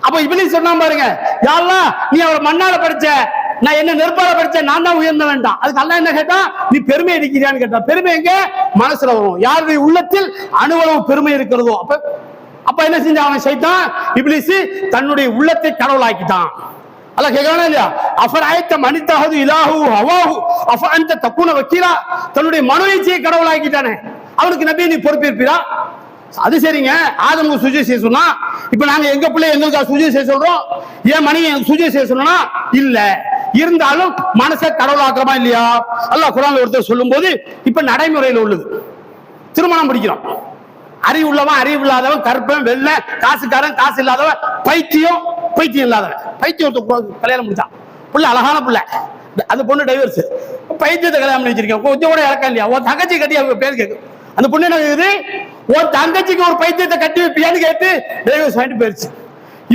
அப்ப இப்லீஸ் சொன்னா பாருங்க, யா அல்லாஹ் நீ அவரை மண்ணால படைச்ச, நான் என்ன நெருப்பால படைச்சேன், நான் தான் உயர்ந்த வேண்டாம். அதுக்கு அல்லாஹ் என்ன கேட்டா, நீ பெருமை அடிக்கிறான்னு கேட்டா. பெருமை எங்க? மனசுல வரும். யாருடைய உள்ளத்தில் அணுவளவு பெருமை இருக்கிறதோ. அப்ப என்ன செஞ்சான் அவன்? சைத்தான் இப்லீஸ் தன்னுடைய உள்ளத்தை கடவுளாக்கிட்டான். அல்லாஹ் கேக்குறானா இல்லையா? அஃபரஐத மனித்தஹு இலாஹு ஹவாஹு அஃபஅன்த தகுன வக்கீலா, தன்னுடைய மனோயிச்சையை கடவுளாக்கிட்டானே, அவனுக்கு நபி நீ பொறுப்பேற்பீரா? அது சரிங்க, ஆதமுக்கு சுஜூத் செய்ய சொன்னா, இப்ப நாங்க எங்க பிள்ளை எங்களுக்கு சுஜூத் செய்ய சொல்றோம், ஏன் மணி எனக்கு சுஜூத் செய்ய சொன்னா இல்ல, இருந்தாலும் மனசை கடவுளாக்குறமா இல்லையா? அல்லாஹ் குர்ஆன்ல ஒருத்தர் சொல்லும் போது, இப்ப நடைமுறையில் உள்ளது, திருமணம் முடிக்கிறோம், அறிவு உள்ளவன், அறிவு இல்லாதவன், கற்பன், வெள்ள, காசுக்காரன், காசு இல்லாதவன், பைத்தியம், பைத்தியம் இல்லாதவன். பைத்தியம் கல்யாணம் முடிச்சான், புள்ள அழகான புள்ள, அந்த பொண்ணு டைவர்ஸ். பைத்தியத்தை கல்யாணம் பண்ணி வச்சிருக்கேன், கொஞ்சம் கூட இறக்கம் இல்லையா? உன் தங்கச்சி கட்டி அவங்க பேர் கேட்கும். அந்த பொண்ணு என்ன கேக்குது, உன் தங்கச்சிக்கு ஒரு பைத்தியத்தை கட்டி வைப்பியான்னு கேட்டு டைவர்ஸ் வாங்கிட்டு போயிருச்சு.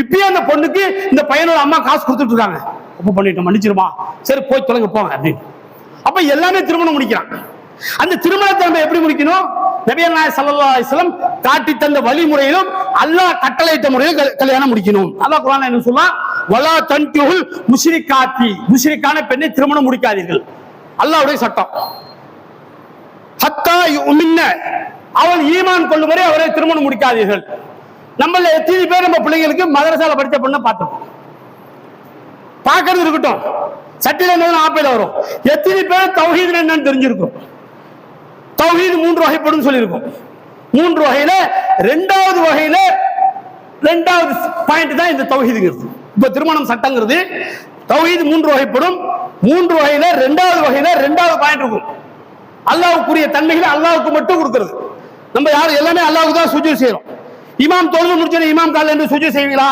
இப்பயும் அந்த பொண்ணுக்கு இந்த பையனோட அம்மா காசு கொடுத்துட்டு இருக்காங்க. அப்ப பண்ணிட்டோம், மன்னிச்சிருமா, சரி போய் தொலைங்க போங்க அப்படின்னு. அப்ப எல்லாமே திருமணம் முடிக்கிறான். அந்த திருமணத்தை நம்ம எப்படி முடிக்கணும்? நபிகள் நாயகம் ஸல்லல்லாஹு அலைஹி வஸல்லம் காட்டி தந்த வழிமுறையிலும் அல்லாஹ் கட்டளையிட்ட முறையில் கல்யாணம் முடிக்கணும். அல்லாஹ் குர்ஆன்ல என்ன சொல்றான்? வலா தன்கிஹுல் முஷ்ரிகாத்தி, முஷ்ரிக்கான பெண்ணை திருமணம் முடிக்காதீர்கள். அல்லாஹ்வுடைய சட்டம். ஹத்தா யுமின்ன, அவள் ஈமான் கொள்ளும் வரை அவரை திருமணம் முடிக்காதீர்கள். நம்மள எத்தனை பேர் நம்ம பிள்ளைங்களுக்கு மதரசால படிச்ச பொண்ணை பார்த்தோம், பார்க்கறது இருக்கட்டும், சட்டில என்ன ஆப்பையில வரும். எத்தனை பேர் தௌஹீத் என்னன்னு தெரிஞ்சிருக்கும்? தௌஹீத் 3 வகைப்படும் சொல்லியிருக்கும். 3 வகையில ரெண்டாவது வகையில ரெண்டாவது பாயிண்ட் தான் இந்த தௌஹீதுங்கிறது. இப்ப திருமணம் சட்டங்கிறது தௌஹீத் 3 வகைப்படும். 3 வகையில ரெண்டாவது பாயிண்ட் இருக்கும். அல்லாஹ்வுக்குரிய தன்மைகளை அல்லாஹ்வுக்கு மட்டும் கொடுக்கிறது. நம்ம யாரும் எல்லாமே அல்லாஹ்வுக்கு தான் சுஜூத் செய்யறோம். இமாம் தொழுது முடிச்ச இமாம் கால்ல இருந்து சுஜூத் செய்வீங்களா?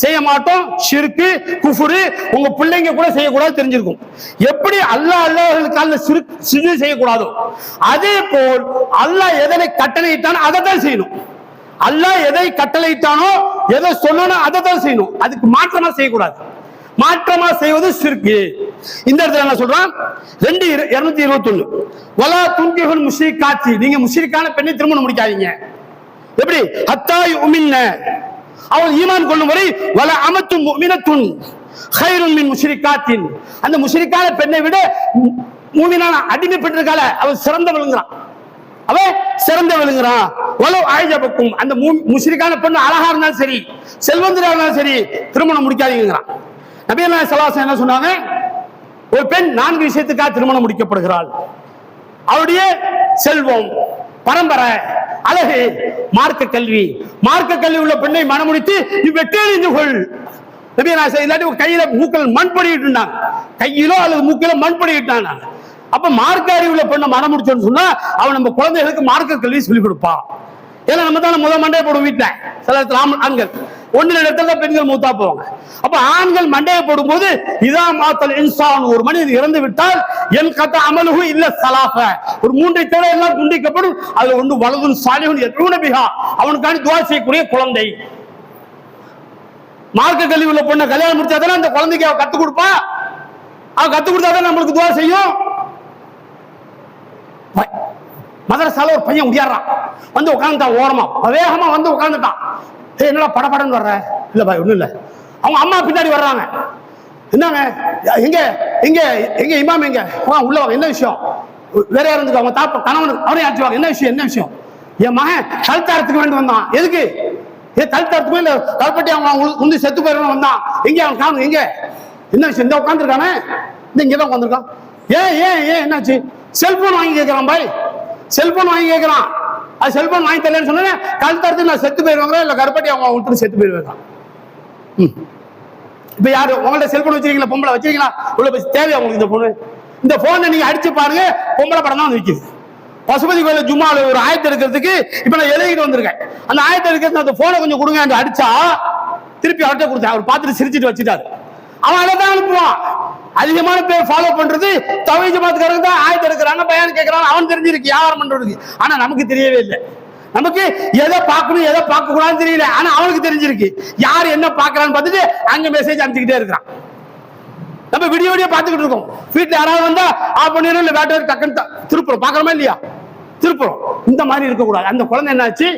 செய்ய மாட்டோம். ஷிர்கு, குஃப்ரு உங்க பிள்ளைங்க கூட செய்யக்கூடாது தெரிஞ்சிருக்கும். எப்படி அல்லாஹ் கால்ல சுஜூத் செய்யக்கூடாதோ அதே போல் அல்லாஹ் எதனை கட்டளையிட்டானோ அதை தான் செய்யணும். அல்லாஹ் எதை கட்டளையிட்டானோ எதை சொன்னானோ அதை தான் செய்யணும். அதுக்கு மாற்றமா செய்யக்கூடாது. மாற்றமா செய்வது ஷிர்கு. இந்த இடத்துல என்ன சொல்றான்? 2:221 வலா துன்கிஹுல் முஷ்ரிகாத்தி, நீங்க முஷ்ரிக்கான பெண்ணை திருமணம் முடிக்காதீங்க. எப்படி? ஹத்தா யுமின்ன, அவள் ஈமான் கொள்ளும் வரை வல அமத்து முஃமினத்துன் கைருன் மின் முஷ்ரிகாத்தின், அந்த முஷ்ரிக்கான பெண்ணை விட மூமினான அடிமை பெற்றிருக்கால அவள் சிறந்த விளங்குறான், அவன் சிறந்த விளங்குறான். வலோ ஆயிஜபக்கும், அந்த முஷ்ரிக்கான பெண் அழகா இருந்தாலும் சரி, செல்வந்தரா இருந்தாலும் சரி, திருமணம் முடிக்காதீங்கிறான். நபிகள் நாயகம் ஸல்லல்லாஹு அலைஹி வஸல்லம் என்ன சொன்னாங்க? ஒரு பெண் 4 விஷயத்துக்காக திருமணம் முடிக்கப்படுகிறாள். அவருடைய செல்வம், பரம்பரை, அழகு, மார்க்க கல்வி. மார்க்க கல்வி உள்ள பெண்ணை மணமுடித்து வெட்டெறிந்து கொள். நபிகள் நாயகம் இல்லாட்டி கையில மூக்கில் மண் படிட்டு இருந்தாங்க, கையிலோ அல்லது மூக்கில மண் படிட்டாங்க. அப்ப மார்க்க அறிவுள்ள பெண்ணை மனம் முடிச்சோன்னு சொன்னா அவன் நம்ம குழந்தைகளுக்கு மார்க்க கல்வி சொல்லிக் கொடுப்பான். ஏன்னா நம்ம தான் முதல் மண்டையை போடும் வீட்டுல. சில ஆண்கள் 1 இடத்துல பெண்கள் மூத்தா போவாங்க. அப்ப ஆண்கள் மண்டையை போடும் போது இதா மாத்தல் இன்சான், ஒரு மனிதன் இறந்து விட்டால் என் கத்த அமலுகு இல்ல சலாஃப, ஒரு 3 தடவை எல்லாம் துண்டிக்கப்படும். அதுல ஒன்று வலதுன் சாலிஹுன் யதுன பிஹா, அவனுக்காண்டி துஆ செய்யக்கூடிய குழந்தை. மார்க்க கல்வி உள்ள பொண்ணை கல்யாணம் முடிச்சாதான் அந்த குழந்தைக்கு அவ கத்துக் கொடுப்பா. அவ கத்துக் கொடுத்தாதான் நம்மளுக்கு துஆ செய்யும். மதரசால ஒரு பையன் உயர்றான், வந்து உட்காந்துட்டான் ஓரமா, வேகமா வந்து உட்காந்துட்டான். என்னடா படபடன்னு வர்ற? இல்ல பாய் ஒண்ணும் இல்ல. அவங்க அம்மா பின்னாடி வர்றாங்க. என்னங்க எங்க எங்க எங்க இமாம் எங்க? உள்ள வாங்க. என்ன விஷயம்? வேற யாரும் இருந்துக்கு அவங்க தாப்ப கணவன் அவரையும் ஆச்சுவாங்க. என்ன விஷயம்? என்ன விஷயம்? என் மகன் கழுத்தாரத்துக்கு வேண்டி வந்தான். எதுக்கு? கழுத்தாரத்துக்கு இல்ல கல்பட்டி அவங்க உந்து செத்து போயிடணும் வந்தான். எங்க அவன் காணும்? எங்க? என்ன விஷயம்? இந்த உட்காந்துருக்கானே, இந்த இங்கதான் உட்காந்துருக்கான். ஏன் ஏன் ஏன் என்னாச்சு? செல்போன் வாங்கி கேட்கிறான் பாய், செல்போன் வாங்கி கேட்கிறான். அது செல்போன் வாங்கி தரலன்னு சொன்னேன். கழுத்தாரத்துக்கு நான் செத்து போயிருவாங்க, இல்ல கருப்பட்டி அவங்க விட்டு செத்து போயிருவாங்க. இப்ப யாரு உங்கள்ட்ட செல்போன் வச்சிருக்கீங்களா? பொம்பளை வச்சிருக்கீங்களா? உள்ள போய் தேவையா உங்களுக்கு இந்த போன்? இந்த போனை நீங்க அடிச்சு பாருங்க, பொம்பளை படம் தான் விற்குது. பசுபதி கோயில ஜும்மால ஒரு ஆயத்தை எடுக்கிறதுக்கு இப்ப நான் எழுதிட்டு வந்திருக்கேன். அந்த ஆயத்தை எடுக்கிறது அந்த போனை கொஞ்சம் கொடுங்க என்று அடிச்சா திருப்பி அவர்கிட்ட கொடுத்தேன். அவர் பார்த்துட்டு சிரிச்சிட்டு வச்சுட்டாரு. அவன் அதை தான் அனுப்புவான். அதிகமான பேர் ஃபாலோ பண்றது தௌஹீத் ஜமாத்துக்காரங்க தான் ஆயத்தை எடுக்கிறாங்க, பயான் கேட்கறாங்க. அவன் தெரிஞ்சிருக்கு வியாபாரம் பண்றதுக்கு. ஆனா நமக்கு தெரியவே இல்லை. நமக்கு எதை பார்க்கணும் எதை பார்க்க கூடாதுன்னு தெரியல. ஆனா அவனுக்கு தெரிஞ்சிருக்கு யார் என்ன பார்க்கறான்னு பார்த்துட்டு அங்க மெசேஜ் அனுப்பிச்சுக்கிட்டே இருக்கிறான். நம்ம வீடியோ பார்த்துக்கிட்டு இருக்கோம். வீட்டுல யாராவது வந்தா ஆஃப் பண்ணிடும், இல்ல வேட்டை டக்குன்னு திருப்புறோம். பார்க்கறோமா இல்லையா? திருப்புறோம். இந்த மாதிரி இருக்கக்கூடாது. அந்த குழந்தை என்னாச்சு?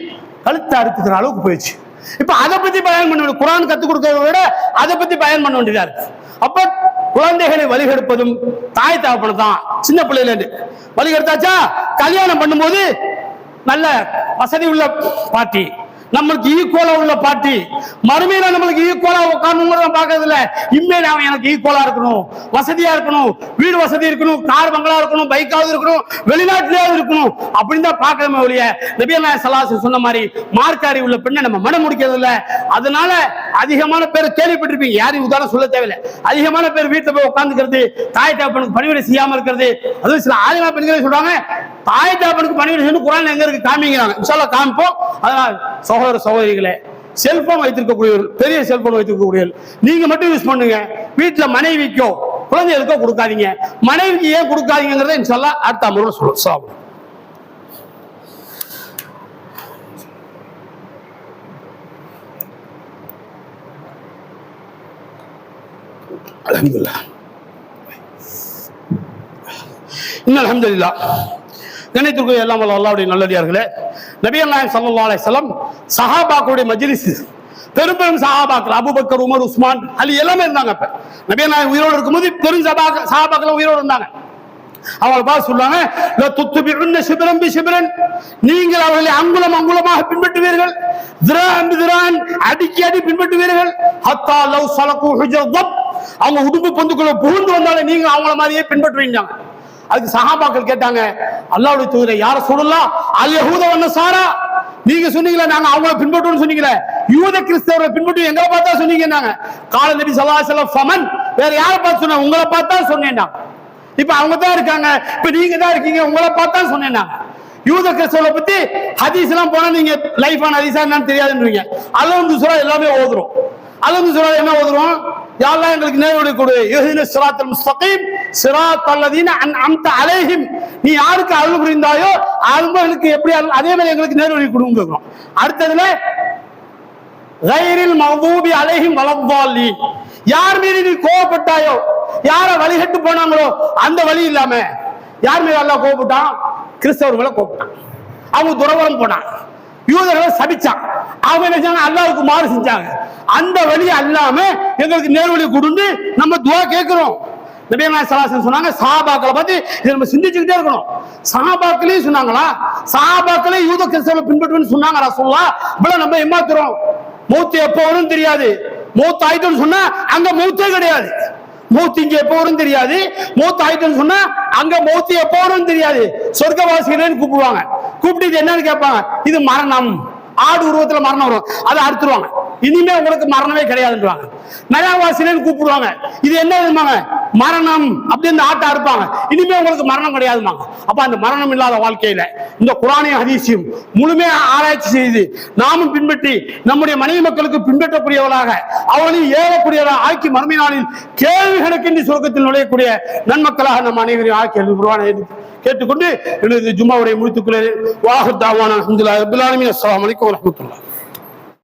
கழுத்தை அறுத்துக்கிற அளவுக்கு போயிடுச்சு. இப்ப அதை பத்தி பயன் பண்ண வேண்டிய, குர்ஆன் கத்துக் கொடுக்கறத விட அதை பத்தி பயன் பண்ண வேண்டியதா இருக்கு. அப்ப குழந்தைகளை வழிகெடுப்பதும் தாய் தகப்பனை தான். சின்ன பிள்ளைல வழிகெடுத்தாச்சா, கல்யாணம் பண்ணும்போது நல்ல வசதி உள்ள பாட்டி, நம்மளுக்கு ஈக்குவலா உள்ள பாட்டி, மறுமையில நம்மளுக்கு ஈக்குவலா உட்கார்ந்து பாக்குறது இல்ல. இனிமேல் அவன் எனக்கு ஈக்குவலா இருக்கணும், வசதியா இருக்கணும், வீடு வசதி இருக்கணும், கார் பங்களா இருக்கணும், பைக்காவது இருக்கணும், வெளிநாட்டிலேயாவது இருக்கணும் அப்படின்னு தான் பாக்கணுமே ஒழிய நபிகள் நாயகம் ஸல்லல்லாஹு அலைஹி வஸல்லம் சொன்ன மாதிரி மார்க்க அறிவு உள்ள பெண்ணை நம்ம மனம் முடிக்கிறது இல்ல. அதனால அதிகமான பேர் கேள்விப்பட்டிருப்பீங்க, யாரையும் உதாரணம் சொல்ல தேவையில்லை. அதிகமான பேர் வீட்டுல போய் உட்காந்துக்கிறது, தாய் தகப்பனுக்கு பணிவிடை செய்யாம இருக்கிறது. அதுவும் சில ஆதிமா பெண்களே சொல்றாங்க, தாய் தகப்பனுக்கு பணிவிடை செய்யணும் குர்ஆன்ல எங்க இருக்கு காமிக்கிறாங்க. இன்ஷா அல்லாஹ் காமிப்போம். அதனால் சகோதர சகோதரிகளே, செல்போன் வைத்திருக்கக்கூடியவர்கள், பெரிய செல்போன் வைத்திருக்கக்கூடியவர்கள் நீங்க மட்டும் யூஸ் பண்ணுங்க. வீட்டுல மனைவிக்கோ குழந்தைகளுக்கோ கொடுக்காதீங்க. மனைவிக்கு ஏன் கொடுக்காதீங்கிறத இன்ஷா அல்லாஹ் அடுத்த அமர்வுல சொல்லுவோம். அல்ஹம்துலில்லாஹ் இன்னல் ஹம்துலில்லாஹ். கண்ணியத்திற்குரிய எல்லாம் வல்ல அல்லாஹ்வுடைய நல்லடியார்களே, நபிகள் நாயகம் ஸல்லல்லாஹு அலைஹி வஸல்லம் சஹாபாக்களுடைய மஜ்லிஸ், பெரும் பெரும் சஹாபாக்கள் அபூபக்கர், உமர், உஸ்மான், அலி எல்லாமே இருந்தாங்க. அப்ப நபிகள் நாயகம் உயிரோடு இருக்கும்போது பெரும் சஹாபாக்கள் உயிரோடு இருந்தாங்க. அவங்களை பார்த்து சொல்றாங்க, லதுத்பிஉன்ன ஷிப்ரன் பிஷிப்ரன், நீங்கள் அவர்களை அங்குலம் அங்குலமாக பின்பற்றுவீர்கள், திரான் பிதிரான் அடிக்கி அடி பின்பற்றுவீர்கள், ஹத்தா லவ் ஸலகு ஹுஜ்ரத், அவங்க உடுப்பு பொந்துக்குள்ள புகுந்து வந்தாலும் நீங்க அவங்கள மாதிரியே பின்பற்றுவீங்க. அதுக்கு சஹாபாக்கள் கேட்டாங்க, அல்லாஹ்வுடைய தூதரே யார சொல்லலாம், அல் யஹூத வன் நஸாரா, நீங்க சொன்னீங்களே நாங்க அவங்கள பின்பற்றுவோம்னு சொன்னீங்களே, யூத கிறிஸ்தவரை பின்பற்றி எங்களை பார்த்தா சொன்னீங்க. நாங்க கால நபி ஸல்லல்லாஹு அலைஹி வஸல்லம் ஃபமன், வேற யாரை பார்த்து சொன்ன, உங்களை பார்த்தா சொன்னேன். இப்ப அவங்க தான் இருக்காங்க, இப்ப நீங்க தான் இருக்கீங்க, உங்களை பார்த்தா சொன்னேன். யூத கிறிஸ்தவரை பத்தி ஹதீஸ் எல்லாம் போனா நீங்க லைஃப் ஆன ஹதீஸா என்னன்னு தெரியாதுன்றீங்க. அல்லாஹ் சூரா எல்லாமே ஓதுறோம். அல்லாஹ் சூரா என்ன ஓதுறோம், யா அல்லாஹ் எங்களுக்கு நேர்வழி கொடு, இஹ்தினஸ் ஸிராத்தல் முஸ்தகீம் ஸிராத்தல் லதீன அன்அம்த அலைஹிம், நீ யாருக்கு அருள் புரிந்தாயோ அவங்களுக்கு எப்படி அதே மாதிரி எங்களுக்கு நேர்வழி கொடுங்க. அடுத்ததுல கைரில் மக்தூபி அலைஹிம் வலத்தாலின், யார் மீது நீ கோபப்பட்டாயோ, யார வழிகட்டு போனாங்களோ அந்த வழி இல்லாம யார் மீது அல்லாஹ் கோபப்பட்டான், கிறிஸ்தவர் மேல கோபப்பட்டான், அவங்க துறவரம் போனான், யூதர்களை சபிச்சான், அவங்க என்ன செஞ்சாங்க, அல்லாஹ்வுக்கு மாறு செஞ்சாங்க. அந்த வழி அல்லாம எங்களுக்கு நேர்வழி கொடுத்து நம்ம துஆ கேட்கிறோம். நபிகள் நாயகம் ஸல்லல்லாஹு அலைஹி வஸல்லம் சொன்னாங்க, சஹாபாக்களை பத்தி இதை நம்ம சிந்திச்சுக்கிட்டே இருக்கணும். சஹாபாக்களே சொன்னாங்களா, சஹாபாக்களே யூத கிறிஸ்தவரை பின்பற்றுன்னு சொன்னாங்க ரசூலுல்லாஹ். இப்ப நம்ம ஏமாத்துறோம். மௌத் எப்போ வரும் தெரியாது, மௌத் ஆயிட்டுன்னு சொன்னா அங்க மௌத்தே கிடையாது. மௌத் இங்க எப்போ வரும் தெரியாது, மௌத் ஆயிட்டுன்னு சொன்னா அங்க மௌத் எப்போ வரும் தெரியாது. சொர்க்கவாசிகளேன்னு கூப்பிடுவாங்க, கூப்பிட்டு என்னன்னு கேட்பாங்க, இது மரணம், ஆடு உருவத்துல மரணம் வரும், அதை அறுத்துருவாங்க, இனிமே உங்களுக்கு மரணமே கிடையாதுன்றாங்க. நரகவாசின்னு கூப்பிடுவாங்க, இது என்ன விதமாக மரணம் அப்படி இந்த ஆட்டை அறுப்பாங்க, இனிமே உங்களுக்கு மரணம் கிடையாதுமாங்க. அப்ப அந்த மரணம் இல்லாத வாழ்க்கையில இந்த குர்ஆனையும் ஹதீஸையும் முழுமையாக ஆராய்ச்சி செய்து நாமும் பின்பற்றி நம்முடைய மனைவி மக்களுக்கு பின்பற்றக்கூடியவர்களாக அவளையும் ஏறக்கூடியவராக ஆக்கி மறுமை நாளில் கேள்வி கணக்கின்றி சுவர்க்கத்தில் நுழையக்கூடிய நன்மக்களாக நம் அனைவரையும் ஆக்கி குர்ஆனை கேட்டுக்கொண்டு எனது ஜும்மாவுரை முடித்துக் கொள்கிறேன். வாஹிர் தாவானா அல்ஹம்துலில்லாஹி ரப்பில் ஆலமீன். அஸ்ஸலாமு அலைக்கும் வரஹ்மத்துல்லாஹ்.